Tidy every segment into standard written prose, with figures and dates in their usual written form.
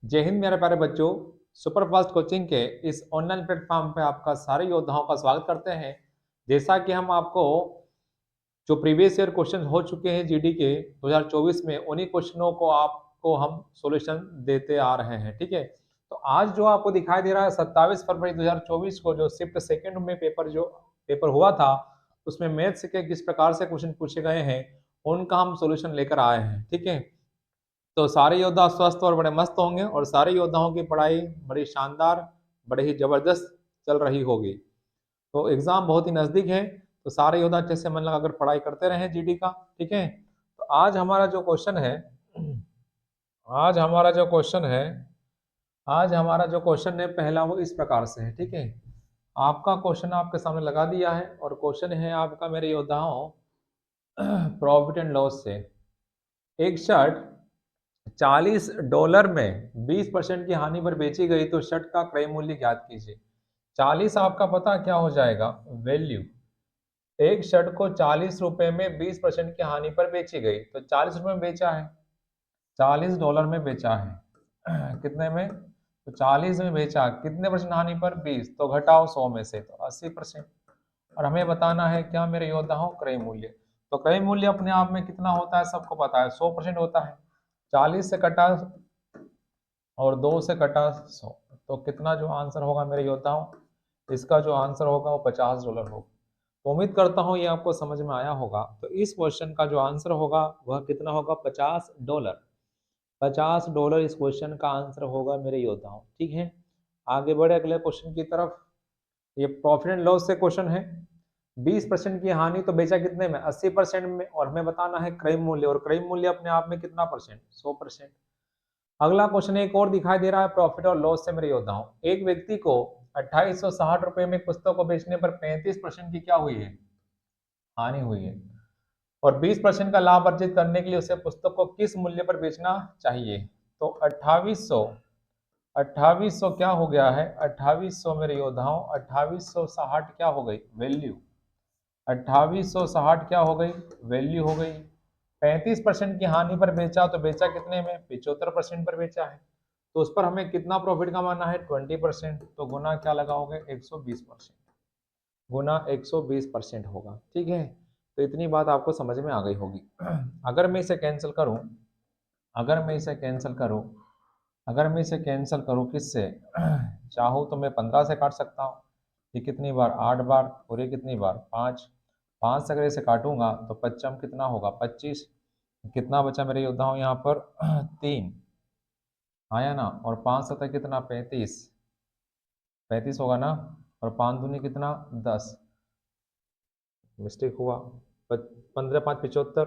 जय हिंद मेरे प्यारे बच्चों। सुपरफास्ट कोचिंग के इस ऑनलाइन प्लेटफॉर्म पे आपका सारे योद्धाओं का स्वागत करते हैं। जैसा कि हम आपको जो प्रीवियस ईयर क्वेश्चन हो चुके हैं जीडी के 2024 में, उन्हीं क्वेश्चनों को आपको हम सॉल्यूशन देते आ रहे हैं। ठीक है, तो आज जो आपको दिखाई दे रहा है 27 फरवरी 2024 को जो शिफ्ट सेकेंड में पेपर हुआ था, उसमें मैथ्स के किस प्रकार से क्वेश्चन पूछे गए हैं उनका हम सॉल्यूशन लेकर आए हैं। ठीक है, तो सारे योद्धा स्वस्थ और बड़े मस्त होंगे और सारे योद्धाओं की पढ़ाई बड़ी शानदार, बड़े ही जबरदस्त चल रही होगी। तो एग्जाम बहुत ही नजदीक है, तो सारे योद्धा अच्छे से मन लगाकर पढ़ाई करते रहें जीडी का। ठीक है, तो आज हमारा जो क्वेश्चन है आज हमारा जो क्वेश्चन है पहला, वो इस प्रकार से है। ठीक है, आपका क्वेश्चन आपके सामने लगा दिया है और क्वेश्चन है आपका मेरे योद्धाओं प्रॉफिट एंड लॉस से। एक शर्ट $40 में 20% की हानि पर बेची गई तो शर्ट का क्रय मूल्य ज्ञात कीजिए। 40 आपका पता क्या हो जाएगा, वैल्यू। एक शर्ट को 40 रुपए में 20% की हानि पर बेची गई, तो 40 रुपए में बेचा है, $40 में बेचा है कितने में, तो 40 में बेचा, कितने परसेंट हानि पर, 20, तो घटाओ 100 में से तो 80%। और हमें बताना है क्या मेरे योद्धाओं, क्रय मूल्य। तो क्रय मूल्य अपने आप में कितना होता है सबको पता है, 100% होता है। 40 से कटा और 2 से कटा 100, तो कितना जो आंसर होगा मेरे योद्धाओं, इसका जो आंसर होगा वो $50 होगा। तो उम्मीद करता हूँ ये आपको समझ में आया होगा। तो इस क्वेश्चन का जो आंसर होगा वह कितना होगा, $50। $50 इस क्वेश्चन का आंसर होगा मेरे योद्धाओं। ठीक है, आगे बढ़े अगले क्वेश्चन की तरफ। ये प्रॉफिट एंड लॉस से क्वेश्चन है। 20% की हानि तो बेचा कितने में, 80% में, और हमें बताना है क्रय मूल्य, और क्रय मूल्य अपने आप में कितना परसेंट, 100%। अगला क्वेश्चन एक और दिखाई दे रहा है प्रॉफिट और लॉस से मेरे योद्धाओं। एक व्यक्ति को 2860 में पुस्तक को बेचने पर 35% की क्या हुई है, हानि हुई है, और 20% का लाभ अर्जित करने के लिए उसे पुस्तक को किस मूल्य पर बेचना चाहिए। तो 2800 क्या हो गया है, 2800 मेरे योद्धाओं, 2860 क्या हो गई, वैल्यू। 2860 क्या हो गई, वैल्यू हो गई। 35% की हानि पर बेचा, तो बेचा कितने में, 75% पर बेचा है, तो उस पर हमें कितना प्रॉफिट कमाना है, 20%। तो गुना क्या लगाओगे, 120%, गुना 120% होगा। ठीक है, तो इतनी बात आपको समझ में आ गई होगी। अगर मैं इसे कैंसिल करूं अगर मैं इसे कैंसिल करूं अगर मैं इसे कैंसिल करूं किससे, चाहूँ तो मैं 15 से काट सकता हूँ। ये कितनी बार, 8 बार, और ये कितनी बार, 5। 5 से अगर इसे काटूंगा तो पच्चम कितना होगा, 25। कितना बचा मेरे योद्धाओं यहाँ पर, 3 आया ना, और 5 सतह कितना, 35, 35 होगा ना, और 5 दूनी कितना, 10, मिस्टेक हुआ। 15 5 75,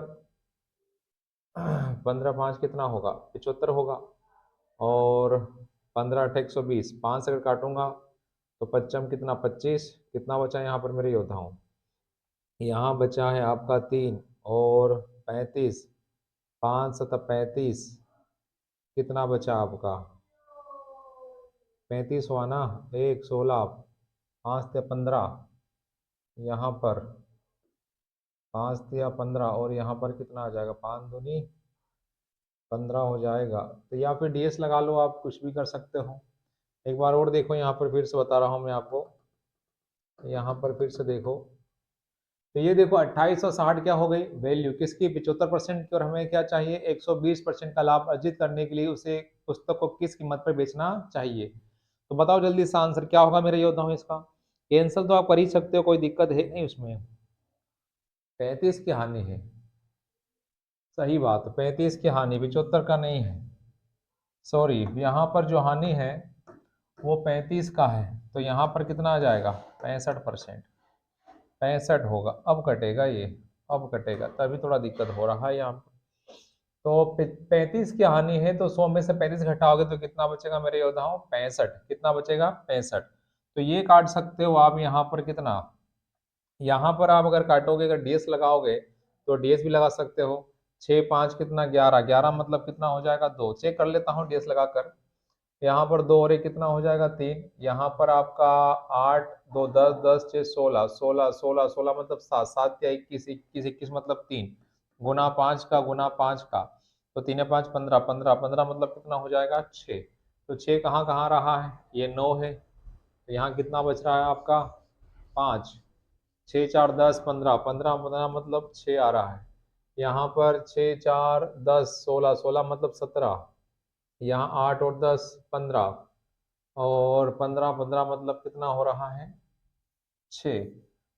15 5 कितना होगा, 75 होगा, और 15 8 120, 5 से अगर काटूंगा तो पच्चम कितना, 25। कितना बचा यहाँ पर मेरे योद्धाओं, यहाँ बचा है आपका 3 और 35, 5 सतह 35, कितना बचा आपका, 35 हुआ ना, 1 16, 5 से 15, यहाँ पर 5 या 15, और यहाँ पर कितना आ जाएगा, 5 दूनी 15 हो जाएगा। तो या फिर डीएस लगा लो, आप कुछ भी कर सकते हो। एक बार और देखो, यहाँ पर फिर से बता रहा हूँ मैं आपको, यहाँ पर फिर से देखो। तो ये देखो 2860 क्या हो गई, वैल्यू किसकी, 75% की, और हमें क्या चाहिए, 120% का लाभ अर्जित करने के लिए उसे पुस्तक को किस कीमत पर बेचना चाहिए। तो बताओ जल्दी इसका आंसर क्या होगा मेरे योद्धाओं। इसका कैंसिल तो आप कर ही सकते हो, कोई दिक्कत है नहीं उसमें। 35 की हानि है, सही बात, 35 की हानि, 75 का नहीं है, सॉरी। यहाँ पर जो हानि है वो 35 का है, तो यहाँ पर कितना आ जाएगा, 65%, 65 होगा। अब कटेगा ये, अब कटेगा, तभी थोड़ा दिक्कत हो रहा है यहाँ पर। तो 35 की हानि है, तो 100 में से 35 घटाओगे तो कितना बचेगा मेरे योद्धाओं, 65। कितना बचेगा, 65। तो ये काट सकते हो आप यहाँ पर कितना, यहाँ पर आप अगर काटोगे, अगर डीएस लगाओगे तो डीएस भी लगा सकते हो। 6 5 कितना, 11, 11 मतलब कितना हो जाएगा, 2। चेक कर लेता हूँ डीएस लगाकर, यहाँ पर 2 और 1 कितना हो जाएगा, 3। यहाँ पर आपका 8 2 10 10 6 16 16 16 16 मतलब 7, 7 या 21 21 21 मतलब 3, गुना 5 का, गुना 5 का, तो 3 5 15 15 15 मतलब कितना हो जाएगा, 6। तो 6 कहाँ कहाँ रहा है, ये 9 है, तो यहाँ कितना बच रहा है आपका 5। 6 4 10 15, 15 15 मतलब 6 आ रहा है। यहाँ पर 6 4 10 16, 16 मतलब 17। यहाँ 8 और 10 15, और 15 15 मतलब कितना हो रहा है 6।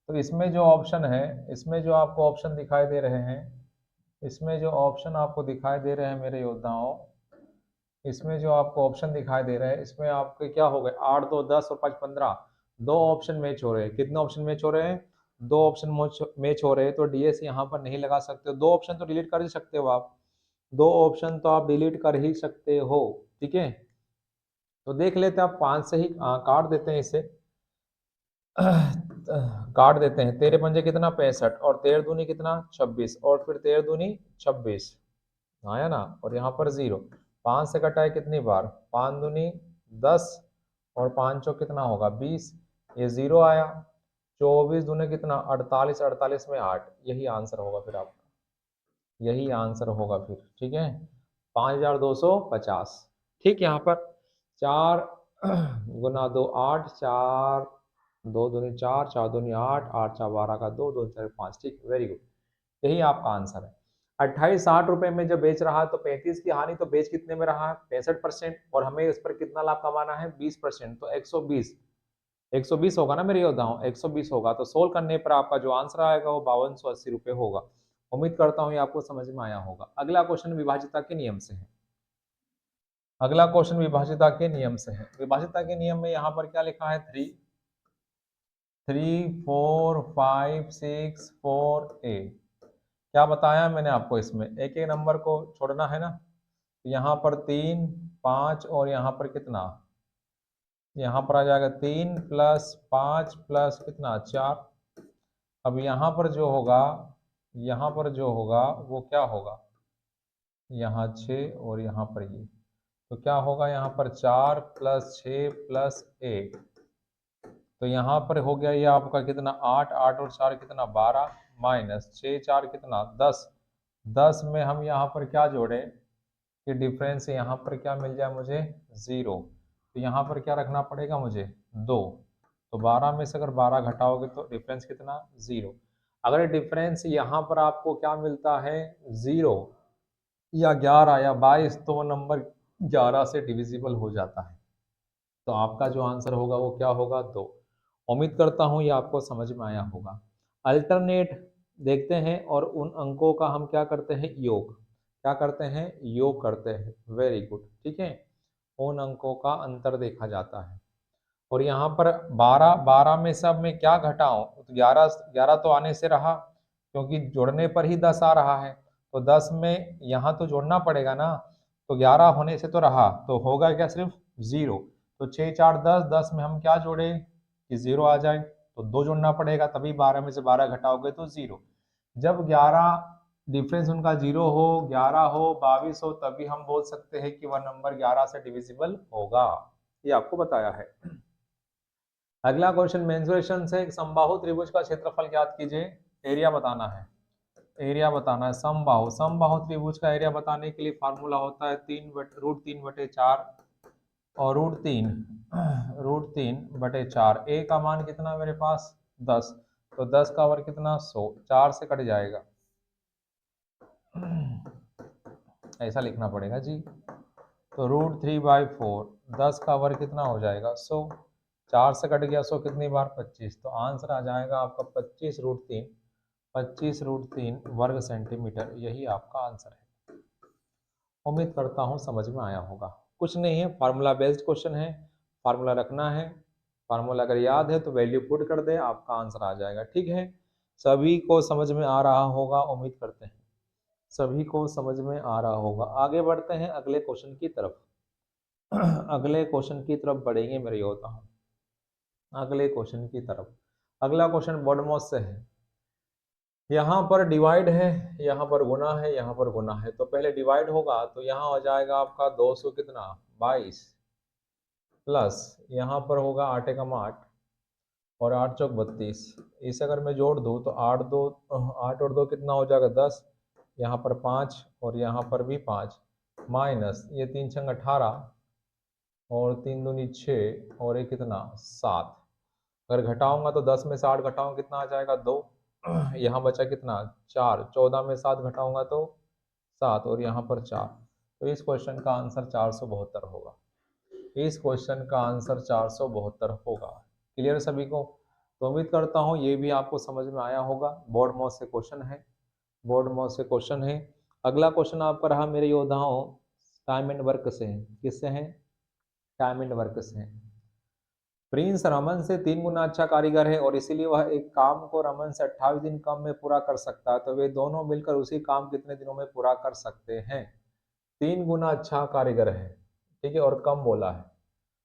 तो इसमें जो ऑप्शन है, इसमें जो आपको ऑप्शन दिखाई दे रहे हैं, इसमें जो ऑप्शन आपको दिखाई दे रहे हैं मेरे योद्धाओं, इसमें जो आपको ऑप्शन दिखाई दे रहे हैं, इसमें आपके क्या हो गए 8 2 10 और 5 15, दो ऑप्शन मैच हो रहे हैं। कितने ऑप्शन मैच हो रहे हैं, दो ऑप्शन मैच हो रहे हैं। तो डीएस यहाँ पर नहीं लगा सकते हो, दो ऑप्शन तो डिलीट कर ही सकते हो आप, दो ऑप्शन तो आप डिलीट कर ही सकते हो, ठीक है। तो देख लेते हैं, आप 5 से ही काट देते हैं इसे। काट देते हैं, तेरे पंजे कितना 65, और तेरह दूनी कितना 26, और फिर तेरह दूनी 26 आया ना, और यहाँ पर 0। 5 से कटा है कितनी बार, 5 दूनी 10, और 5 चौक कितना होगा 20, ये 0 आया। 24 दूने कितना 48, 48 में 8, यही आंसर होगा फिर आपका, यही आंसर होगा फिर, ठीक है। 5250, ठीक। यहाँ पर 4 गुना 2 8, 4 2 दूनी 4, 4 दूनी 8, 8 4 12 का 2, 2 4 5, ठीक, वेरी गुड। यही आपका आंसर है। 28-60 रुपए में जब बेच रहा है तो 35 की हानि, तो बेच कितने में रहा है 65%, और हमें इस पर कितना लाभ कमाना है 20%, तो 120, 120 होगा ना मेरे योद्धाओं, 120 होगा। तो सोल्व करने पर आपका जो आंसर आएगा वो 5280 रुपये होगा। उम्मीद करता हूँ ये आपको समझ में आया होगा। अगला क्वेश्चन विभाजिता के नियम से है। अगला क्वेश्चन विभाजिता के नियम से है। विभाजिता के नियम में यहाँ पर क्या लिखा है 3 4 5 6 4 8। क्या बताया मैंने आपको, इसमें एक एक नंबर को छोड़ना है ना। यहाँ पर 3 5 और यहाँ पर कितना, यहाँ पर आ जाएगा 3 प्लस 5 प्लस कितना 4। अब यहाँ पर जो होगा, यहाँ पर जो होगा वो क्या होगा, यहाँ 6 और यहाँ पर ये, तो क्या होगा यहाँ पर 4 प्लस 6 प्लस 1। तो यहाँ पर हो गया ये आपका कितना 8, 8 और 4 कितना 12, माइनस 6 4 कितना 10। 10 में हम यहाँ पर क्या जोड़े कि डिफरेंस यहाँ पर क्या मिल जाए मुझे 0। तो यहाँ पर क्या रखना पड़ेगा मुझे 2। तो 12 में से अगर 12 घटाओगे तो डिफरेंस कितना 0। अगर डिफरेंस यहाँ पर आपको क्या मिलता है 0 या 11 या 22, तो वो नंबर 11 से डिविजिबल हो जाता है। तो आपका जो आंसर होगा वो क्या होगा 2। उम्मीद करता हूँ ये आपको समझ में आया होगा। अल्टरनेट देखते हैं और उन अंकों का हम क्या करते हैं योग, क्या करते हैं योग करते हैं, वेरी गुड, ठीक है। उन अंकों का अंतर देखा जाता है। और यहाँ पर 12 12 में सब में क्या घटाऊं, तो 11 11 तो आने से रहा, क्योंकि जोड़ने पर ही 10 आ रहा है। तो 10 में यहाँ तो जोड़ना पड़ेगा ना, तो 11 होने से तो रहा, तो होगा क्या सिर्फ 0। तो 6 4 10, 10 में हम क्या जोड़े कि 0 आ जाए, तो 2 जोड़ना पड़ेगा, तभी 12 में से 12 घटाओगे तो 0। जब 11 डिफरेंस उनका 0 हो, 11 हो, 22 हो, तभी हम बोल सकते हैं कि वह नंबर 11 से डिविजिबल होगा। ये आपको बताया है। अगला क्वेश्चन मेंसुरेशन से एक समबाहु त्रिभुज का क्षेत्रफल ज्ञात कीजिए। एरिया बताना है, एरिया बताना है समबाहु। समबाहु त्रिभुज का एरिया बताने के लिए फार्मूला होता है √3/4 और √3/4। ए का मान कितना मेरे पास 10, तो 10 का वर्ग कितना 100, 4 से कट जाएगा, ऐसा लिखना पड़ेगा जी। तो √3/4, 10 का वर्ग कितना हो जाएगा 100, 4 से कट गया 100 कितनी बार 25। तो आंसर आ जाएगा आपका 25√3 वर्ग सेंटीमीटर, यही आपका आंसर है। उम्मीद करता हूँ समझ में आया होगा। कुछ नहीं है, फार्मूला बेस्ड क्वेश्चन है, फार्मूला रखना है, फार्मूला अगर याद है तो वैल्यू पुट कर दे, आपका आंसर आ जाएगा, ठीक है। सभी को समझ में आ रहा होगा, उम्मीद करते हैं सभी को समझ में आ रहा होगा। आगे बढ़ते हैं अगले क्वेश्चन की तरफ। अगले क्वेश्चन की तरफ बढ़ेंगे मेरे योद्धा, अगले क्वेश्चन की तरफ। अगला क्वेश्चन बॉडमॉस से है। यहाँ पर डिवाइड है, यहाँ पर गुना है, यहाँ पर गुना है। तो पहले डिवाइड होगा, तो यहाँ हो जाएगा आपका 200 कितना 22, प्लस यहाँ पर होगा 8 एकम 8 और 8 चौक 32। इसे अगर मैं जोड़ दूँ तो 8 और 2 कितना हो जाएगा 10, यहाँ पर 5 और यहाँ पर भी 5, माइनस ये 3 छंग 18 और 3 दूनी 6 और एक कितना 7। अगर घटाऊंगा तो 10 में से 8 घटाऊंगा कितना आ जाएगा 2। यहाँ बचा कितना 4। 14 में 7 घटाऊंगा तो 7 और यहाँ पर 4। तो इस क्वेश्चन का आंसर 472 होगा। इस क्वेश्चन का आंसर 472 होगा। क्लियर सभी को? तो उम्मीद करता हूँ ये भी आपको समझ में आया होगा। बोर्ड मोड से क्वेश्चन है, बोर्ड मोड से क्वेश्चन है। अगला क्वेश्चन आपका रहा मेरे योद्धाओं टाइम एंड वर्क से है। किससे है? टाइम एंड वर्क से है। प्रिंस रमन से 3 गुना अच्छा कारीगर है और इसीलिए वह एक काम को रमन से 28 दिन कम में पूरा कर सकता है, तो वे दोनों मिलकर उसी काम कितने दिनों में पूरा कर सकते हैं? 3 गुना अच्छा कारीगर है, ठीक है, और कम बोला है।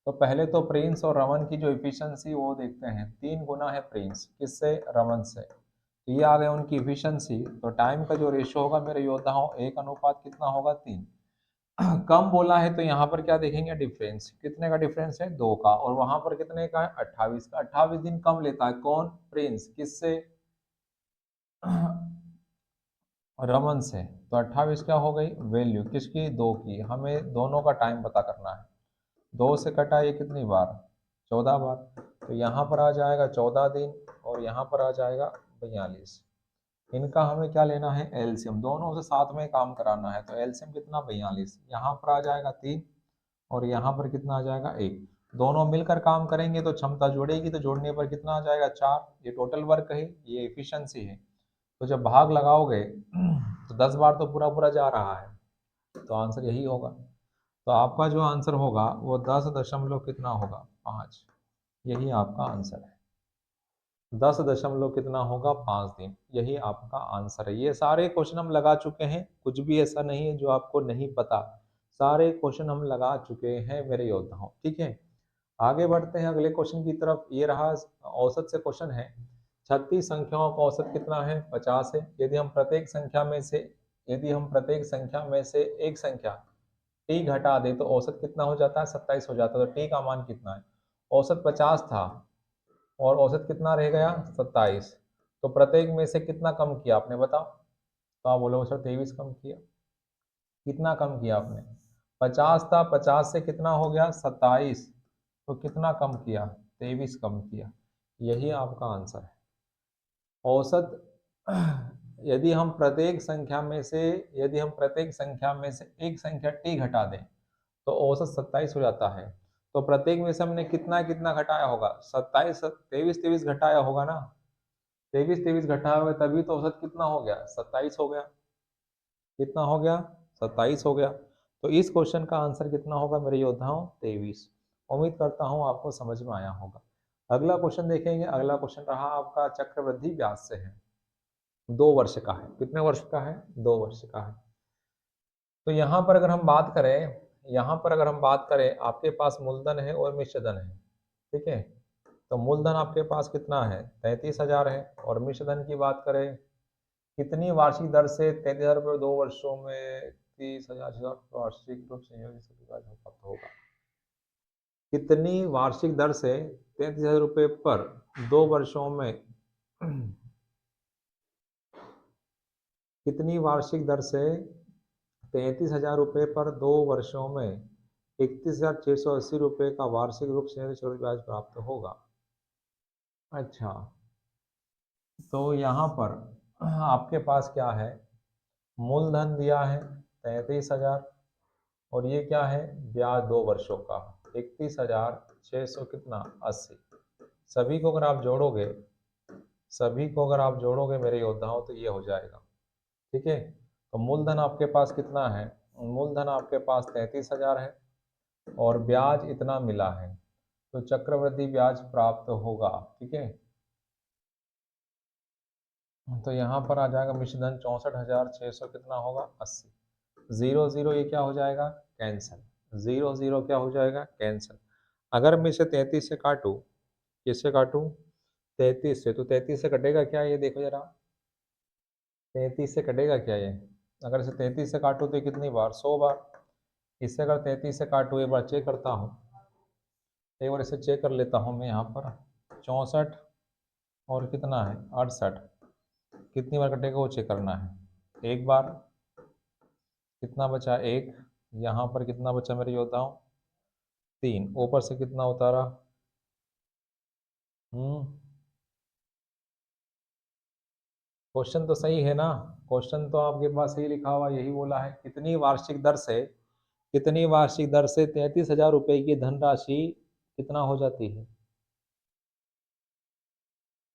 तो पहले तो प्रिंस और रमन की जो इफिशियंसी वो देखते हैं। 3 गुना है प्रिंस किससे? रमन से। तो ये आ गए उनकी इफिशियंसी। तो टाइम का जो रेशियो होगा मेरे योद्धाओं 1 अनुपात कितना होगा 3। कम बोला है तो यहाँ पर क्या देखेंगे? डिफरेंस। कितने का डिफरेंस है? 2 का। और वहां पर कितने का है? 28 का। 28 दिन कम लेता है कौन? प्रिंस। किससे? रमन से। तो 28 क्या हो गई? वैल्यू किसकी? 2 की। हमें दोनों का टाइम पता करना है। 2 से कटा ये कितनी बार? 14 बार। तो यहाँ पर आ जाएगा 14 दिन और यहाँ पर आ जाएगा 42। इनका हमें क्या लेना है? एलसीएम। दोनों से साथ में काम कराना है। तो एलसीएम कितना? 42। यहाँ पर आ जाएगा 3 और यहाँ पर कितना आ जाएगा? 1। दोनों मिलकर काम करेंगे तो क्षमता जोड़ेगी, तो जोड़ने पर कितना आ जाएगा? 4। ये टोटल वर्क है, ये एफिशिएंसी है। तो जब भाग लगाओगे तो 10 बार तो पूरा पूरा जा रहा है, तो आंसर यही होगा। तो आपका जो आंसर होगा वो 10 दशमलव कितना होगा? 5। यही आपका आंसर है। 10 दशमलव कितना होगा? 5 दिन। यही आपका आंसर है। ये सारे क्वेश्चन हम लगा चुके हैं, कुछ भी ऐसा नहीं है जो आपको नहीं पता। सारे क्वेश्चन हम लगा चुके हैं मेरे योद्धाओं, ठीक है। आगे बढ़ते हैं अगले क्वेश्चन की तरफ। ये रहा औसत से क्वेश्चन है। 36 संख्याओं का औसत कितना है? 50 है। यदि हम प्रत्येक संख्या में से एक संख्या टी घटा दे तो औसत कितना हो जाता है? 27 हो जाता है। तो टी का मान कितना है? औसत 50 था और औसत कितना रह गया? 27। तो प्रत्येक में से कितना कम किया आपने? बताओ। तो आप बोलोगे सर 23 कम किया। कितना कम किया आपने? 50 था, 50 से कितना हो गया? 27। तो कितना कम किया? 23 कम किया। यही आपका आंसर है। औसत यदि हम प्रत्येक संख्या में से एक संख्या टी घटा दें तो औसत 27 हो जाता है। तो प्रत्येक में से हमने कितना कितना घटाया होगा? 27 23 23 घटाया होगा ना। 23 23 घटाया होगा तभी तो औसत कितना हो गया? 27 हो गया। कितना हो गया? 27 हो गया। तो इस क्वेश्चन का आंसर कितना होगा मेरे योद्धाओं? 23। उम्मीद करता हूँ आपको समझ में आया होगा। अगला क्वेश्चन देखेंगे। अगला क्वेश्चन रहा आपका चक्रवृद्धि ब्याज से है। 2 वर्ष का है। कितने वर्ष का है? 2 वर्ष का है। तो यहाँ पर अगर हम बात करें आपके पास मूलधन है और मिश्र धन है, ठीक है। तो मूलधन आपके पास कितना है? 33,000 है। और मिश्र धन की बात करें कितनी वार्षिक दर से 33,000 रुपये 2 वर्षों में 30,000 वार्षिक रूप से प्राप्त होगा? कितनी वार्षिक दर से 33,000 रुपये पर 2 वर्षों में कितनी वार्षिक दर से 33,000 रुपये पर 2 वर्षों में 31,680 रुपये का वार्षिक रूप से चक्रवृद्धि ब्याज प्राप्त होगा? अच्छा, तो यहाँ पर आपके पास क्या है? मूलधन दिया है 33,000 और ये क्या है? ब्याज 2 वर्षों का 31,600 कितना 80। सभी को अगर आप जोड़ोगे मेरे योद्धाओं तो ये हो जाएगा, ठीक है। तो मूलधन आपके पास कितना है? मूलधन आपके पास 33,000 है और ब्याज इतना मिला है, तो चक्रवृद्धि ब्याज प्राप्त होगा, ठीक है। तो यहाँ पर आ जाएगा मिश्रधन 64,600 कितना होगा? 80। 0 0 ये क्या हो जाएगा? कैंसल। 0 0 क्या हो जाएगा? कैंसल। अगर मैं इसे 33 से काटूं, किससे काटूं? 33 से। तो 33 से कटेगा क्या? ये देखो जरा, 33 से कटेगा क्या ये? अगर इसे 33 से काटूं तो ये कितनी बार? 100 बार। इससे अगर 33 से काटूं, एक बार चेक करता हूँ, एक बार इसे चेक कर लेता हूँ मैं यहाँ पर। 64 और कितना है? 68। कितनी बार कटेगा वो चेक करना है। एक बार। कितना बचा? एक। यहाँ पर कितना बचा मेरे योद्धाओं? 3, ऊपर से कितना उतारा? क्वेश्चन तो सही है ना? क्वेश्चन तो आपके पास सही लिखा हुआ, यही बोला है कितनी वार्षिक दर से 33,000 रुपए की धनराशि कितना हो जाती है।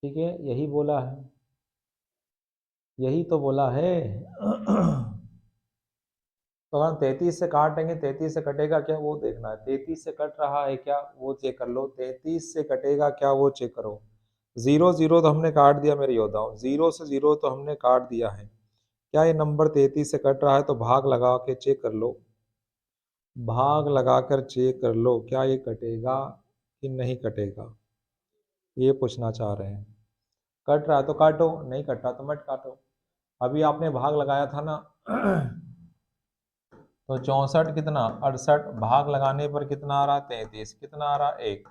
ठीक है, यही बोला है, यही तो बोला है। तो हम 33 से काटेंगे, 33 से कटेगा क्या वो देखना है। 33 से कट रहा है क्या वो चेक कर लो, 33 से कटेगा क्या वो चेक करो। जीरो जीरो तो हमने काट दिया मेरे योद्धाओं, जीरो से जीरो तो हमने काट दिया है। क्या ये नंबर 33 से कट रहा है? तो भाग लगा के चेक कर लो, भाग लगाकर चेक कर लो क्या ये कटेगा कि नहीं कटेगा, ये पूछना चाह रहे हैं। कट रहा है तो काटो, नहीं कट रहा तो मत काटो। अभी आपने भाग लगाया था ना। तो 64 कितना 68, भाग लगाने पर कितना आ रहा? 33, कितना आ रहा? 1,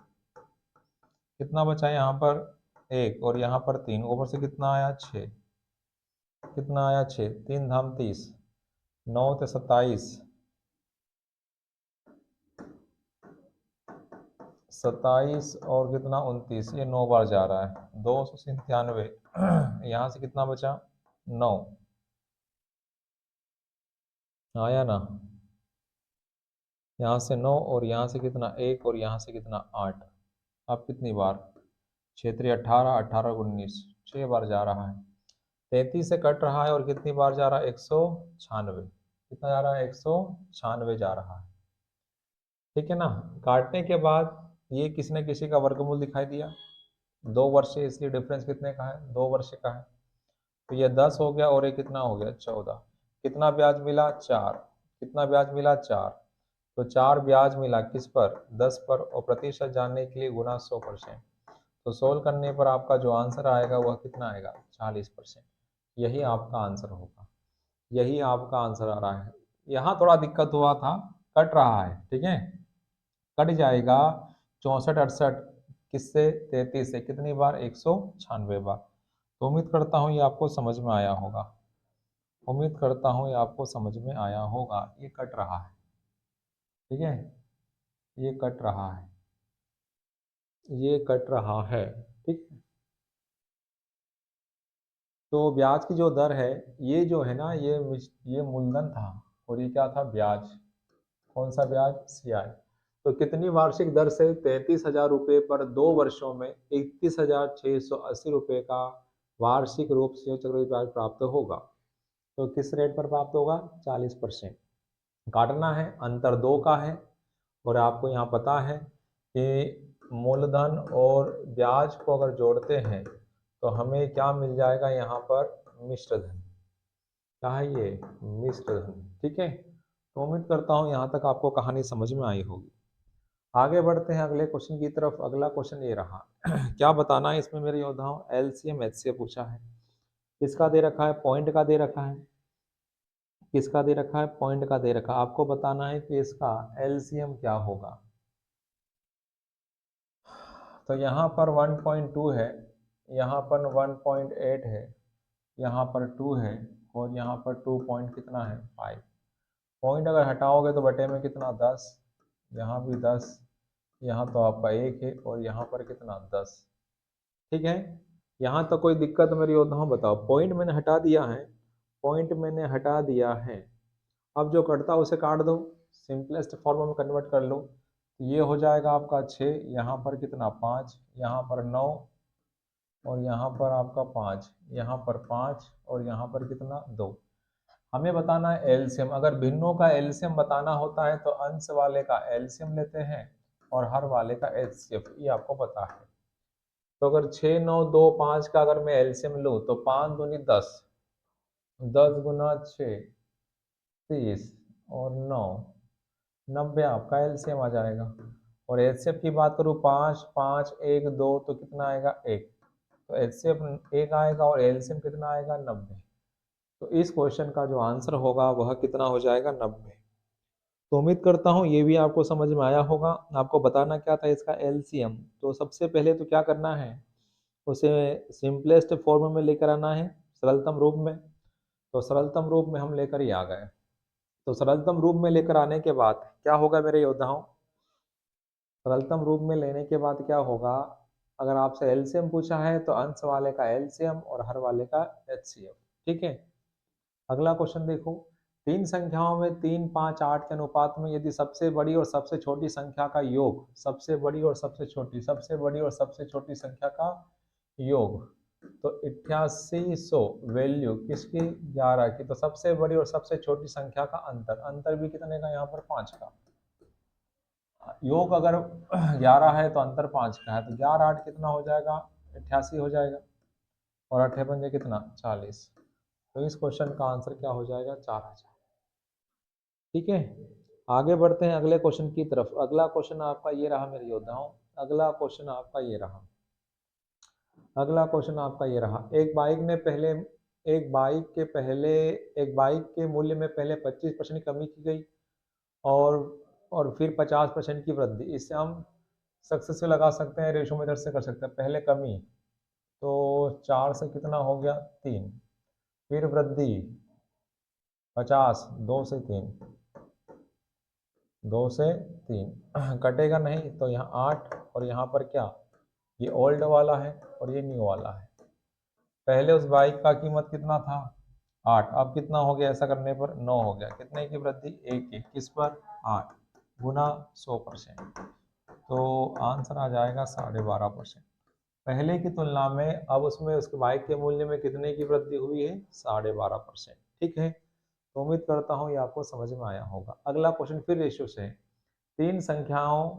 कितना बचा यहाँ पर? 1, और यहाँ पर 3, ऊपर से कितना आया? 6, कितना आया? 6, 3 धाम 30, 9 ते 27, 27 और कितना 29, ये 9 बार जा रहा है, 297। यहाँ से कितना बचा? 9 आया ना? यहाँ से 9 और यहाँ से कितना? 1 और यहाँ से कितना? 8। अब कितनी बार? 6 18, 18 19, 6 बार जा रहा है। 33 से कट रहा है और कितनी बार जा रहा है? 196। कितना जा रहा है? 196 जा रहा है। ठीक है ना? काटने के बाद ये किसी न किसी का वर्गमूल दिखाई दिया, 2 वर्ष है इसलिए डिफरेंस कितने का है? 2 वर्ष का है। तो ये 10 हो गया और ये कितना हो गया? 14। कितना ब्याज मिला? 4। कितना ब्याज मिला? 4। तो 4 ब्याज मिला किस पर? 10 पर, और प्रतिशत जानने के लिए गुना 100%। तो सोल्व करने पर आपका जो आंसर आएगा वह कितना आएगा? 40%। यही आपका आंसर होगा, यही आपका आंसर आ रहा है। यहाँ थोड़ा दिक्कत हुआ था, कट रहा है, ठीक है, कट जाएगा। 64 68 किससे? 33 से, कितनी बार? 196 बार। तो उम्मीद करता हूँ ये आपको समझ में आया होगा, उम्मीद करता हूँ ये आपको समझ में आया होगा। ये कट रहा है, ठीक है, ये कट रहा है, ये कट रहा है, ठीक। तो ब्याज की जो दर है, ये जो है ना, ये मूलधन था और ये क्या था? ब्याज। कौन सा ब्याज? सीआई। तो कितनी वार्षिक दर से 33,000 रुपये पर 2 वर्षों में 31,680 रुपये का वार्षिक रूप से चक्रवृद्धि ब्याज प्राप्त होगा? तो किस रेट पर प्राप्त होगा? 40%। काटना है, अंतर 2 का है, और आपको यहाँ पता है कि मूलधन और ब्याज को अगर जोड़ते हैं तो हमें क्या मिल जाएगा यहाँ पर? मिश्र धन। क्या है ये? मिश्र धन। ठीक है, तो उम्मीद करता हूँ यहाँ तक आपको कहानी समझ में आई होगी। आगे बढ़ते हैं अगले क्वेश्चन की तरफ। अगला क्वेश्चन ये रहा। क्या बताना है इसमें मेरे योद्धाओं? एलसीएम एचसीएफ पूछा है। किसका दे रखा है? पॉइंट का दे रखा है। किसका दे रखा है? पॉइंट का दे रखा है। आपको बताना है कि इसका एलसीएम क्या होगा। तो यहाँ पर 1.2 है, यहाँ पर 1.8 है, यहाँ पर 2 है, और यहाँ पर 2 पॉइंट कितना है? 5। पॉइंट अगर हटाओगे तो बटे में कितना? 10। यहाँ भी 10, यहाँ तो आपका 1 है, और यहाँ पर कितना? 10। ठीक है, यहाँ तो कोई दिक्कत मेरी योद्धाओं? बताओ, पॉइंट मैंने हटा दिया है, पॉइंट मैंने हटा दिया है। अब जो कटता है उसे काट दो, सिंपलेस्ट फॉर्म में कन्वर्ट कर लो। ये हो जाएगा आपका 6, यहाँ पर कितना? 5, यहाँ पर 9, और यहाँ पर आपका 5, यहाँ पर 5, और यहाँ पर कितना? 2। हमें बताना है एलसीएम। अगर भिन्नों का एलसीएम बताना होता है तो अंश वाले का एलसीएम लेते हैं और हर वाले का एचसीएफ, ये आपको पता है। तो अगर 6 9 2 5 का अगर मैं एलसीएम लूँ तो 5 दूनी 10, 10 गुना 6 30, और 9 90 आपका एलसीएम आ जाएगा। और एचसीएफ की बात करूँ, 5 5 1 2, तो कितना आएगा? 1। तो एचसीएफ 1 आएगा और एलसीएम कितना आएगा? 90। तो इस क्वेश्चन का जो आंसर होगा वह कितना हो जाएगा? 90। तो उम्मीद करता हूँ ये भी आपको समझ में आया होगा। आपको बताना क्या था? इसका एलसीएम। तो सबसे पहले तो क्या करना है, उसे सिंपलेस्ट फॉर्म में लेकर आना है, सरलतम रूप में। तो सरलतम रूप में हम लेकर ही आ गए। तो सरलतम रूप में लेकर आने के बाद क्या होगा मेरे योद्धाओं? सरलतम रूप में लेने के बाद क्या होगा, अगर आपसे एलसीएम पूछा है तो अंश वाले का एलसीएम और हर वाले का एचसीएफ। ठीक है, अगला क्वेश्चन देखो, तीन संख्याओं में 3, 5, 8 के अनुपात में यदि सबसे बड़ी और सबसे छोटी संख्या का योग, सबसे बड़ी और सबसे छोटी संख्या का योग, तो 8800 वैल्यू किसकी, 11 की, तो सबसे बड़ी और सबसे छोटी संख्या का अंतर भी कितने का, यहाँ पर 5 का। योग अगर 11 है तो अंतर 5 का है, तो 11 8 कितना हो जाएगा, 88 हो जाएगा, और 8 पंजे कितना, 40। तो इस क्वेश्चन का आंसर क्या हो जाएगा, 4000। ठीक है, आगे बढ़ते हैं अगले क्वेश्चन की तरफ। अगला क्वेश्चन आपका ये रहा मेरे योद्धाओं, अगला क्वेश्चन आपका ये रहा, एक बाइक के मूल्य में पहले 25% कमी की गई और फिर 50% की वृद्धि। इससे हम सक्सेस से लगा सकते हैं, रेशो मेथड से कर सकते हैं। पहले कमी तो 4 से कितना हो गया, 3, फिर वृद्धि 50, 2 से 3, 2 से 3 कटेगा नहीं, तो यहाँ 8, और यहाँ पर क्या, ये ओल्ड वाला है और ये न्यू वाला है। पहले उस बाइक का कीमत कितना था, 8, अब कितना हो गया, ऐसा करने पर 9 हो गया। कितने की वृद्धि, 1 की, किस पर, 8 गुना 100%, तो आंसर आ जाएगा 12.5%। पहले की तुलना में अब उसमें उसके बाइक के मूल्य में कितने की वृद्धि हुई है, 12.5%। ठीक है, तो उम्मीद करता हूँ ये आपको समझ में आया होगा। अगला क्वेश्चन फिर रेशियो से है। तीन संख्याओं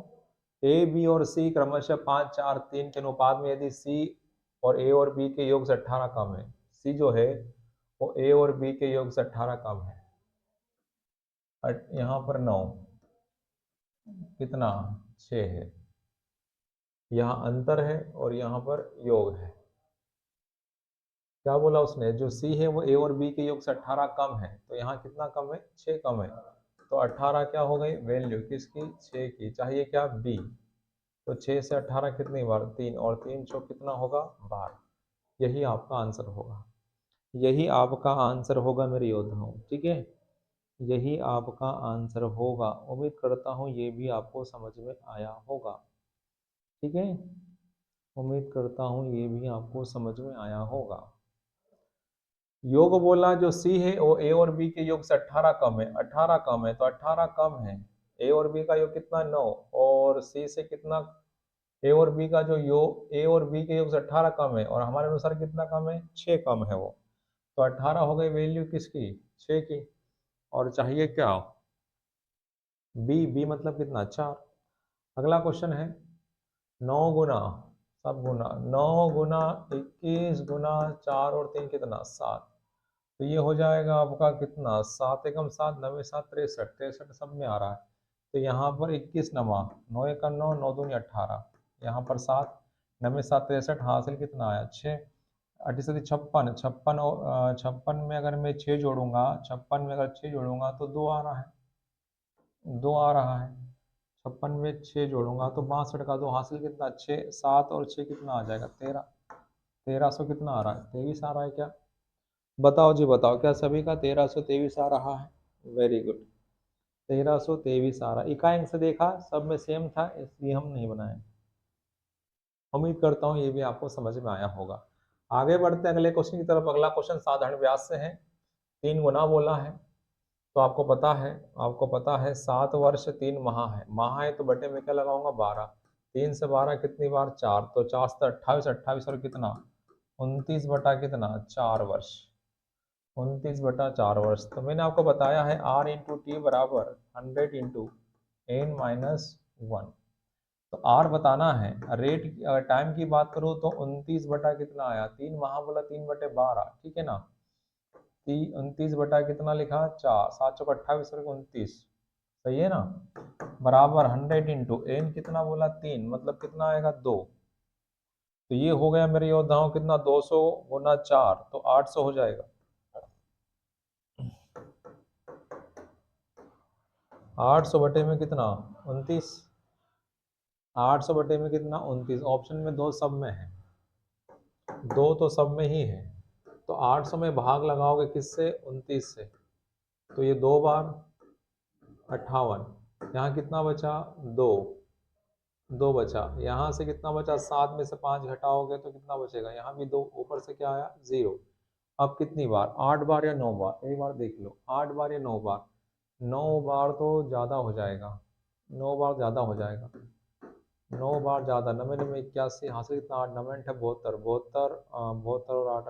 ए, बी और सी क्रमशः 5, 4, 3 के अनुपात में यदि सी और ए और बी के योग से 18 कम है, सी जो है वो ए और बी के योग से 18 कम है, यहाँ पर 9, कितना, 6 है, यहाँ अंतर है और यहाँ पर योग है। क्या बोला उसने, जो सी है वो ए और बी के योग से 18 कम है, तो यहाँ कितना कम है, 6 कम है, तो 18 क्या हो गई, वैल्यू किसकी, 6 की। चाहिए क्या, बी, तो 6 से 18 कितनी बार, 3, और 3 चौक कितना होगा, 12। यही आपका आंसर होगा, यही आपका आंसर होगा मेरे योद्धाओं। ठीक है, यही आपका आंसर होगा। उम्मीद करता हूँ ये भी आपको समझ में आया होगा। ठीक है, उम्मीद करता हूँ ये भी आपको समझ में आया होगा। योग बोला जो सी है वो ए और बी के योग से 18 कम है, 18 कम है, तो 18 कम है, ए और बी का योग कितना, 9, और सी से कितना, ए और बी का जो योग, ए और बी के योग से 18 कम है, और हमारे अनुसार कितना कम है, 6 कम है वो, तो 18 हो गई वैल्यू किसकी, 6 की। और चाहिए क्या, बी, बी मतलब कितना, 4। अगला क्वेश्चन है, 9 गुना, सब गुना, 9 गुना 21 गुना 4 और 3 कितना, 7, तो ये हो जाएगा आपका कितना, 7 एकम 7, 9 7 63, 63 सब में आ रहा है, तो यहाँ पर 21 नमा, 9 एकम 9, 9 दूनी 18, यहाँ पर 7, 9 7 63, हासिल कितना आया, 6, 88 56, 56 और 56 में अगर मैं 6 जोड़ूंगा, 56 में अगर 6 जोड़ूंगा तो 2 आ रहा है, 2 आ रहा है, 56 में 6 जोड़ूंगा तो 62 का 2, हासिल कितना, 6, 7 और 6 कितना आ जाएगा, 13, 1300 कितना आ रहा है, 23 आ रहा है क्या, बताओ जी बताओ, क्या सभी का 1323 आ रहा है, वेरी गुड, 1323 आ रहा है। इकाई अंक से देखा सब में सेम था, इसलिए हम नहीं बनाए। उम्मीद करता हूँ ये भी आपको समझ में आया होगा। आगे बढ़ते हैं अगले क्वेश्चन की तरफ। अगला क्वेश्चन साधारण व्यास से है, 3 गुना बोला है, तो आपको पता है 7 वर्ष 3 माह है, माह है तो बटे में क्या लगाऊंगा, 12, 3 से 12 कितनी बार, 4, तो 4 से 28, 28 और कितना, 29 बटा कितना, 4 वर्ष, 29/4 वर्ष। तो मैंने आपको बताया है R इंटू टी बराबर 100 इंटू n-1। तो R बताना है, रेट अगर टाइम की बात करूँ तो 29 बटा कितना आया, 3 माह बोला, 3/12, ठीक है ना, 29 बटा कितना लिखा, 4, 7 चौक 28 और 29, सही है ना, बराबर 100 इंटू एन कितना बोला, 3, मतलब कितना आएगा, 2। तो ये हो गया मेरे योद्धाओं कितना, 200 गुना 4, तो 800 हो जाएगा, 800 बटे में कितना, 29, 800 बटे में कितना, 29, ऑप्शन में 2 सब में है, 2 तो सब में ही है, तो 800 में भाग लगाओगे किससे, 29 से, तो ये 2 बार 58, यहाँ कितना बचा, 2, 2 बचा, यहाँ से कितना बचा 7 में से 5 घटाओगे तो कितना बचेगा, यहाँ भी 2, ऊपर से क्या आया 0। अब कितनी बार, 8 बार या 9 बार, एक बार देख लो 8 बार या 9 बार। 9 बार तो ज़्यादा हो जाएगा, 9 बार ज़्यादा हो जाएगा, 9 बार ज़्यादा, 9 9 81, यहाँ से कितना 8 9 है 72, 72 72 और 8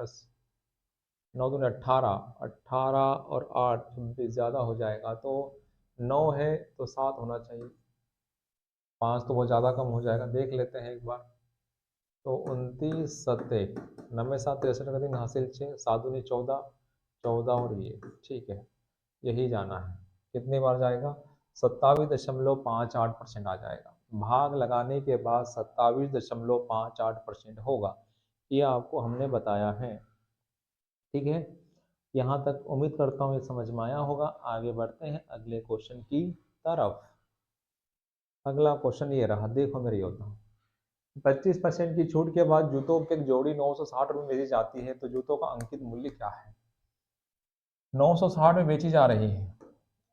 9 दूनी 18, 18 और 8 26, ज़्यादा हो जाएगा, तो 9 है तो 7 होना चाहिए, 5 तो बहुत ज़्यादा कम हो जाएगा, देख लेते हैं एक बार। तो 29 सत्ते 9 7 63 का दिन हासिल 6, 7 दूनी 14, 14 और ये, ठीक है, यही जाना है। कितनी बार जाएगा, 27.58% आ जाएगा। भाग लगाने के बाद 27.58% होगा, ये आपको हमने बताया है, ठीक है। यहाँ तक उम्मीद करता हूँ ये समझ में आया होगा। आगे बढ़ते हैं अगले क्वेश्चन की तरफ। अगला क्वेश्चन ये रहा, देखो मेरे योद्धा, 25% की छूट के बाद जूतों की एक जोड़ी 960 रुपये बेची जाती है, तो जूतों का अंकित मूल्य क्या है। 960 में बेची जा रही है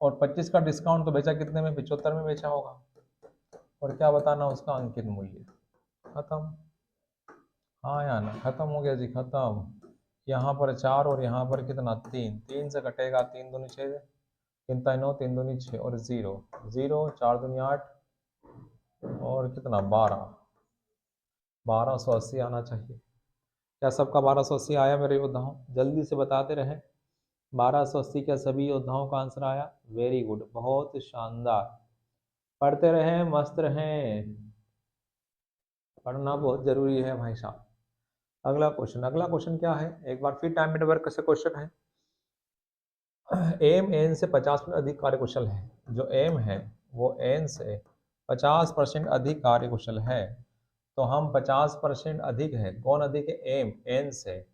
और 25 का डिस्काउंट, तो बेचा कितने में, 75 में बेचा होगा, और क्या बताना उसका अंकित मूल्य। खत्म, हाँ या ना, खत्म हो गया जी, खत्म। यहाँ पर 4 और यहाँ पर कितना 3, 3 से कटेगा, 3 दूनी 6, 3 9, 3 दूनी 6 और 0 0, 4 दूनी 8 और कितना 12, 1280 आना चाहिए। क्या सबका 1280 आया मेरे योद्धाओं, जल्दी से बताते रहे। 1280 क्या सभी योद्धाओं का आंसर आया, वेरी गुड, बहुत शानदार। पढ़ते रहें, मस्त रहें, पढ़ना बहुत जरूरी है भाई साहब। अगला क्वेश्चन, अगला क्वेश्चन क्या है, एक बार फिर टाइम नेटवर्क से क्वेश्चन है। एम एन से 50% अधिक कार्यकुशल है, जो एम है वो एन से 50% अधिक कार्यकुशल है, तो हम 50% अधिक है, कौन अधिक है, एम, एन से,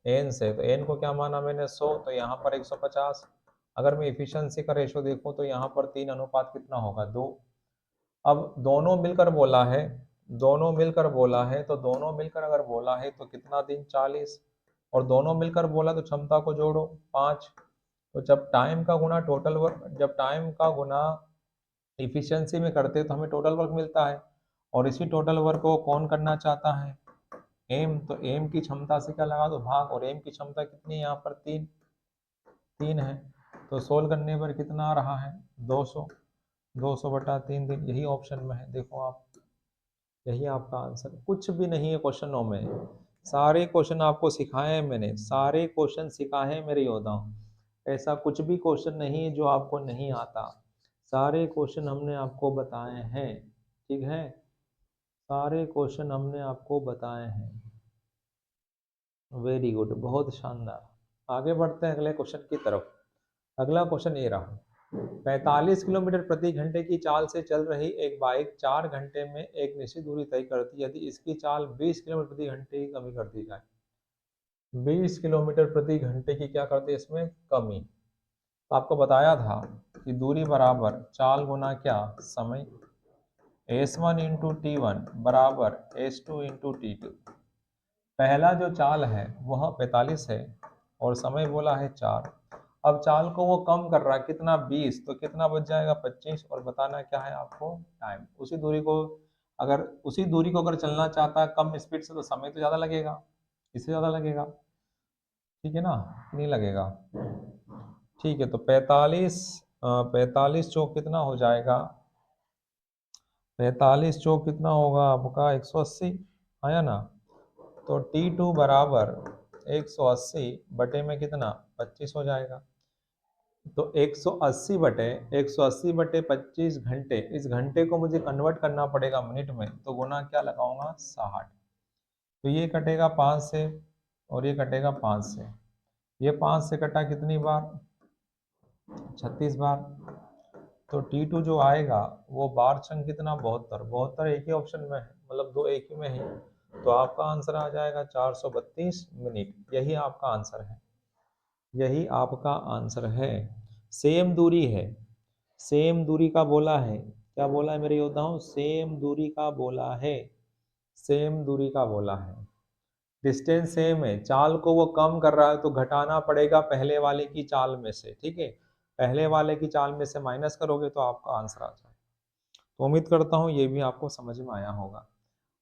एन से, तो एन को क्या माना मैंने 100, तो यहाँ पर 150। अगर मैं इफिशियंसी का रेशो देखूं तो यहाँ पर 3 अनुपात कितना होगा 2। अब दोनों मिलकर बोला है, दोनों मिलकर बोला है, तो दोनों मिलकर अगर बोला है तो कितना दिन 40, और दोनों मिलकर बोला तो क्षमता को जोड़ो 5। तो जब टाइम का गुना टोटल वर्क, जब टाइम का गुना इफिशियंसी में करते हैं तो हमें टोटल वर्क मिलता है, और इसी टोटल वर्क को कौन करना चाहता है, एम, तो एम की क्षमता से क्या लगा दो भाग, और एम की क्षमता कितनी है यहाँ पर 3, 3 है, तो सोल्व करने पर कितना आ रहा है 200, 200 बटा 3 दिन, यही ऑप्शन में है, देखो आप, यही आपका आंसर। कुछ भी नहीं है क्वेश्चनों में, सारे क्वेश्चन आपको सिखाए हैं मैंने, सारे क्वेश्चन सिखाए हैं मेरे योद्धाओं, ऐसा कुछ भी क्वेश्चन नहीं है जो आपको नहीं आता, सारे क्वेश्चन हमने आपको बताए हैं, ठीक है, सारे क्वेश्चन हमने आपको बताए हैं, वेरी गुड, बहुत शानदार। आगे बढ़ते हैं अगले क्वेश्चन की तरफ। अगला क्वेश्चन ये रहा, 45 किलोमीटर प्रति घंटे की चाल से चल रही एक बाइक 4 घंटे में एक निश्चित दूरी तय करती है, यदि इसकी चाल 20 किलोमीटर प्रति घंटे की कमी कर दी जाए। 20 किलोमीटर प्रति घंटे की क्या करती है इसमें कमी, तो आपको बताया था कि दूरी बराबर चाल गुना क्या समय, S1 इंटू T1 बराबर S2 इंटू T2। पहला जो चाल है वह 45 है और समय बोला है 4। अब चाल को वो कम कर रहा है कितना 20, तो कितना बच जाएगा 25, और बताना क्या है आपको टाइम। उसी दूरी को अगर चलना चाहता है कम स्पीड से तो समय तो ज़्यादा लगेगा, इससे ज़्यादा लगेगा, ठीक है ना, नहीं लगेगा, ठीक है। तो 45 चौक कितना हो जाएगा, 45 चौक कितना होगा आपका 180, आया ना, तो T2 बराबर 180 बटे में कितना 25 हो जाएगा, तो 180 बटे 25 घंटे, इस घंटे को मुझे कन्वर्ट करना पड़ेगा मिनट में, तो गुना क्या लगाऊंगा 60, तो ये कटेगा 5 से और ये कटेगा 5 से, ये 5 से कटा कितनी बार 36 बार, तो T2 जो आएगा वो बार संख्या कितना 72, 72 एक ही ऑप्शन में है, मतलब दो एक ही में है, तो आपका आंसर आ जाएगा 432 मिनट, यही आपका आंसर है, यही आपका आंसर है। सेम दूरी है, सेम दूरी का बोला है, क्या बोला है मेरे योद्धाओं, सेम दूरी का बोला है, सेम दूरी का बोला है, डिस्टेंस सेम है, चाल को वो कम कर रहा है तो घटाना पड़ेगा पहले वाले की चाल में से, ठीक है, पहले वाले की चाल में से माइनस करोगे तो आपका आंसर आ जाएगा। तो उम्मीद करता हूँ ये भी आपको समझ में आया होगा।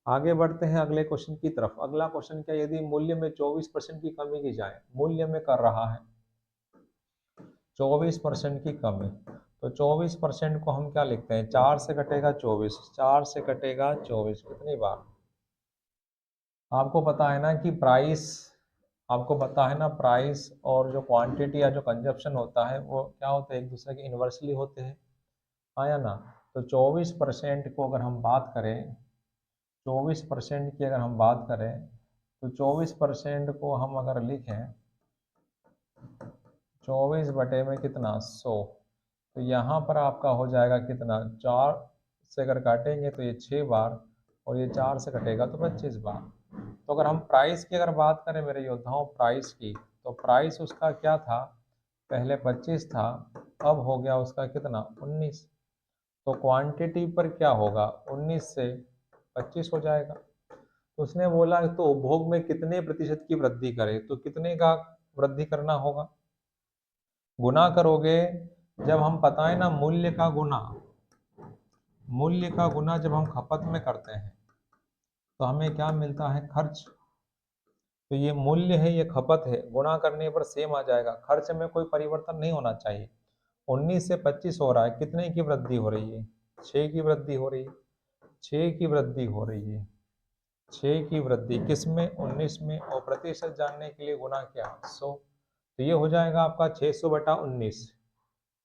आगे बढ़ते हैं अगले क्वेश्चन की तरफ। अगला क्वेश्चन क्या, यदि मूल्य में 24% की कमी की जाए, मूल्य में कर रहा है 24% की कमी, तो 24% को हम क्या लिखते हैं, 4 से कटेगा 24, 4 से कटेगा 24 कितनी बार। आपको पता है ना कि प्राइस, आपको पता है ना प्राइस और जो क्वांटिटी या जो कंजप्शन होता है वो क्या होते हैं, एक दूसरे के इन्वर्सली होते हैं, आया ना। तो 24% को अगर हम बात करें, 24% की अगर हम बात करें, तो 24% को हम अगर लिखें 24 बटे में कितना 100, तो यहाँ पर आपका हो जाएगा कितना, 4 से अगर काटेंगे तो ये 6 बार, और ये 4 से कटेगा तो 25 बार। तो अगर हम प्राइस की अगर बात करें मेरे योद्धाओं, प्राइस की, तो प्राइस उसका क्या था, पहले 25 था, अब हो गया उसका कितना 19। तो क्वांटिटी पर क्या होगा, 19 से 25 हो जाएगा। तो उसने बोला तो उपभोग में कितने प्रतिशत की वृद्धि करे, तो कितने का वृद्धि करना होगा, गुना करोगे, जब हम पता है ना मूल्य का गुना, मूल्य का गुना जब हम खपत में करते हैं तो हमें क्या मिलता है, खर्च। तो ये मूल्य है, ये खपत है, गुणा करने पर सेम आ जाएगा, खर्च में कोई परिवर्तन नहीं होना चाहिए। 19 से 25 हो रहा है, कितने की वृद्धि हो रही है, 6 की वृद्धि हो रही है, 6 की वृद्धि हो रही है, 6 की वृद्धि किसमें, 19 में, और प्रतिशत जानने के लिए गुना क्या 100। तो ये हो जाएगा आपका 600 बटा 19,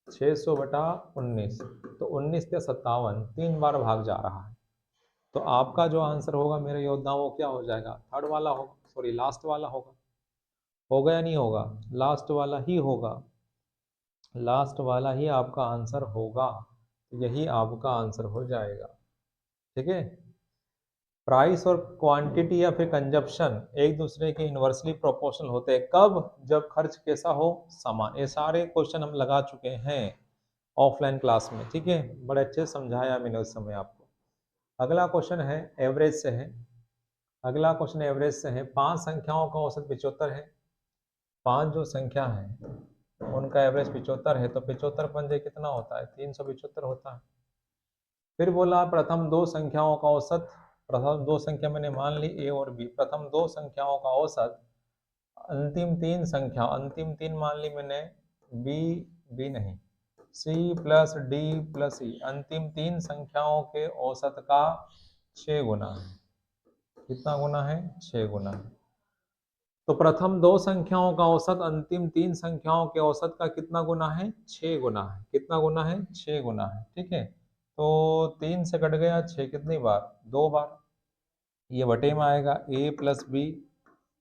600 बटा 19, तो 19 से 57, 3 बार भाग जा रहा है। तो आपका जो आंसर होगा मेरे योद्धाओं वो क्या हो जाएगा, थर्ड वाला होगा, सॉरी लास्ट वाला होगा या नहीं होगा, लास्ट वाला ही होगा, लास्ट वाला ही आपका आंसर होगा। तो यही आपका आंसर हो जाएगा, ठीक है। प्राइस और क्वांटिटी या फिर कंजप्शन एक दूसरे के इन्वर्सली प्रोपोर्शनल होते हैं, कब, जब खर्च कैसा हो, समान। ये सारे क्वेश्चन हम लगा चुके हैं ऑफलाइन क्लास में, ठीक है, बड़े अच्छे से समझाया मैंने उस समय आपको। अगला क्वेश्चन है एवरेज से है, अगला क्वेश्चन एवरेज से है। 5 संख्याओं का औसत 75 है, 5 जो संख्या है उनका एवरेज 75 है, तो 75 पंजे कितना होता है, 375 होता है। फिर बोला प्रथम दो संख्याओं का औसत, प्रथम दो संख्या मैंने मान ली ए और बी, प्रथम दो संख्याओं का औसत, अंतिम तीन संख्या, अंतिम तीन मान ली मैंने, बी, बी नहीं, सी प्लस डी प्लस ई, अंतिम तीन संख्याओं के औसत का 6 गुना है। कितना गुना है, 6 गुना है। तो प्रथम दो संख्याओं का औसत अंतिम तीन संख्याओं के औसत का कितना गुना है, 6 गुना है। कितना गुना है, 6 गुना है, ठीक है। तो 3 से कट गया 6 कितनी बार, 2 बार। ये बटे में आएगा a प्लस बी,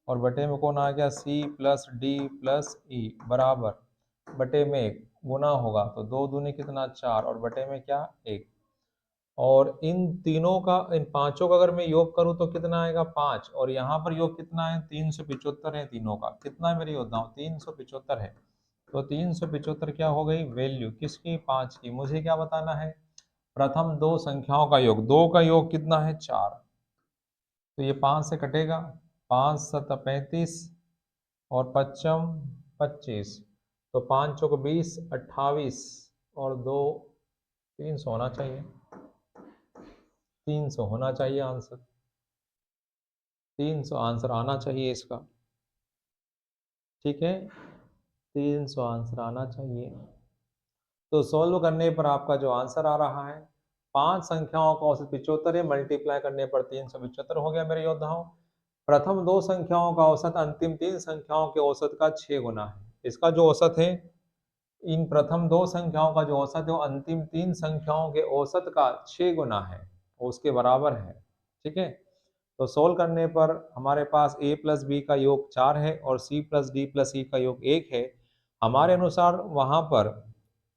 और बटे में कौन आ गया, c प्लस डी प्लस ई, बराबर बटे में 1, गुना होगा तो 2 दूनी कितना 4, और बटे में क्या 1। और इन तीनों का, इन पांचों का अगर मैं योग करूं तो कितना आएगा 5, और यहाँ पर योग कितना है 375 है, तीनों का कितना है मेरे योद्धाओं 375 है। तो 375 क्या हो गई वैल्यू किसकी, 5 की। मुझे क्या बताना है, प्रथम दो संख्याओं का योग, 2 का योग कितना है 4, तो ये 5 से कटेगा, 5 7 35, और पच्चम 25, तो 5 चौक 20 28, और 2 300 होना चाहिए, 300 होना चाहिए आंसर, 300 आंसर आना चाहिए इसका, ठीक है, 300 आंसर आना चाहिए। तो सॉल्व करने पर आपका जो आंसर आ रहा है, 5 संख्याओं का औसत 75 है, मल्टीप्लाई करने पर 375 हो गया मेरे योद्धाओं। प्रथम दो संख्याओं का औसत अंतिम तीन संख्याओं के औसत का 6 गुना है। इसका जो औसत है, इन प्रथम दो संख्याओं का जो औसत है वो अंतिम तीन संख्याओं के औसत का 6 गुना है, उसके बराबर है, ठीक है। तो सोल्व करने पर हमारे पास a प्लस बी का योग 4 है और c प्लस डी प्लस ई का योग 1 है। हमारे अनुसार वहां पर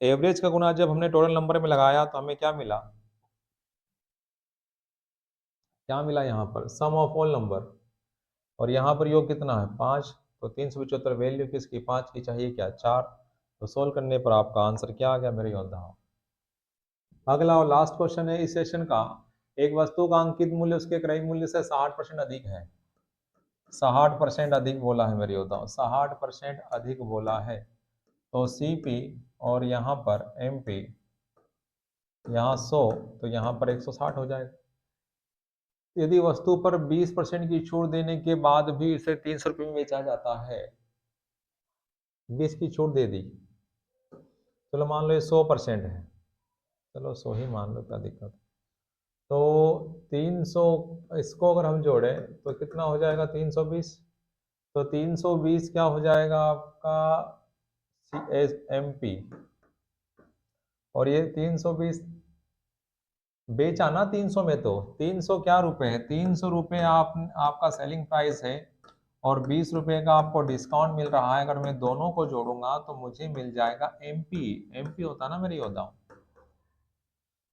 एवरेज का गुना जब हमने टोटल नंबर में लगाया तो हमें क्या मिला, क्या मिला यहाँ पर सम ऑफ ऑल नंबर, और यहाँ पर योग कितना है 5, तो 375 वैल्यू किसकी 5 की चाहिए क्या 4। तो सोल्व करने पर आपका आंसर क्या आ गया मेरे योद्धाओं। अगला और लास्ट क्वेश्चन है इस सेशन का, एक वस्तु का अंकित मूल्य उसके क्रय मूल्य से 60% अधिक है, 60% अधिक बोला है मेरे योद्धाओं, 60% अधिक बोला है। तो सीपी और यहाँ पर एमपी यहाँ 100 तो यहाँ पर 160 हो जाएगा। यदि वस्तु पर 20% की छूट देने के बाद भी इसे 300 रुपये में बेचा जाता है, 20 की छूट दे दी, चलो मान लो ये 100% है, चलो 100 ही मान लो, क्या दिक्कत। तो 300, इसको अगर हम जोड़े तो कितना हो जाएगा, 320। तो 320 क्या हो जाएगा आपका, CSMP। और ये 320 बेचा ना 300 में, तो 300 क्या रुपए है, 300 रुपये आपका सेलिंग प्राइस है, और 20 रुपये का आपको डिस्काउंट मिल रहा है। अगर मैं दोनों को जोड़ूंगा तो मुझे मिल जाएगा MP। MP होता ना मेरे योद्धा।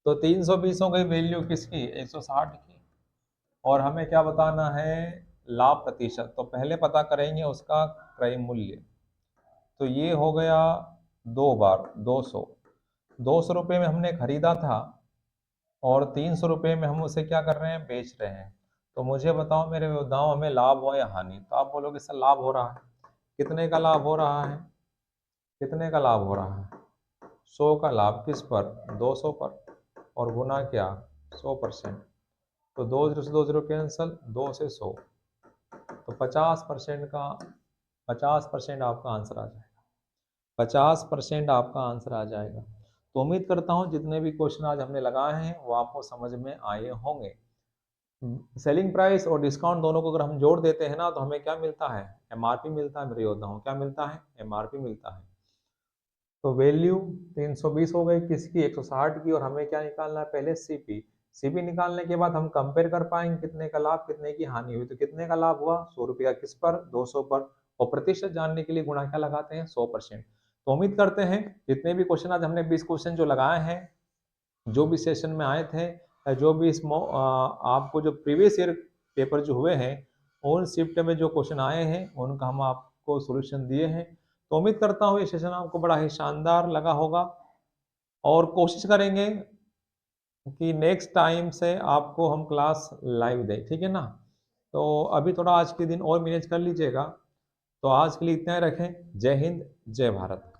तो 320 हो गई वैल्यू किसकी, 160 की। और हमें क्या बताना है, लाभ प्रतिशत। तो पहले पता करेंगे उसका क्रय मूल्य। तो ये हो गया 2 बार 200। 200 रुपये में हमने खरीदा था, और 300 रुपये में हम उसे क्या कर रहे हैं, बेच रहे हैं। तो मुझे बताओ मेरे योद्धाओं, हमें लाभ हो या हानि। तो आप बोलोगे सर लाभ हो रहा है। कितने का लाभ हो रहा है, कितने का लाभ हो रहा है, 100 का लाभ किस पर, 200 पर, और गुना क्या, 100%। तो 2 0 से 2 0 कैंसल, 2 से 100, तो 50% का, 50% आपका आंसर आ जाएगा। 50% आपका आंसर आ जाएगा। तो उम्मीद करता हूँ जितने भी क्वेश्चन आज हमने लगाए हैं वो आपको समझ में आए होंगे। सेलिंग प्राइस और डिस्काउंट दोनों को अगर हम जोड़ देते हैं ना, तो हमें क्या मिलता है, MRP मिलता है मेरे योद्धाओं, क्या मिलता है, MRP मिलता है। तो वैल्यू 320 हो गई किसकी, 160 की। और हमें क्या निकालना है, पहले CP निकालने के बाद हम कंपेयर कर पाएंगे कितने का लाभ कितने की हानि हुई। तो कितने का लाभ हुआ, 100 रुपया किस पर, 200 पर। और प्रतिशत जानने के लिए गुणा क्या लगाते हैं, 100%। तो उम्मीद करते हैं जितने भी क्वेश्चन आज हमने 20 क्वेश्चन जो लगाए हैं, जो भी सेशन में आए थे, जो भी आपको जो प्रीवियस ईयर पेपर जो हुए हैं, उन शिफ्ट में जो क्वेश्चन आए हैं उनका हम आपको सोल्यूशन दिए हैं। तो उम्मीद करता हूँ ये सेशन आपको बड़ा ही शानदार लगा होगा, और कोशिश करेंगे कि नेक्स्ट टाइम से आपको हम क्लास लाइव दें, ठीक है ना। तो अभी थोड़ा आज के दिन और मैनेज कर लीजिएगा। तो आज के लिए इतना ही रखें। जय हिंद, जय भारत।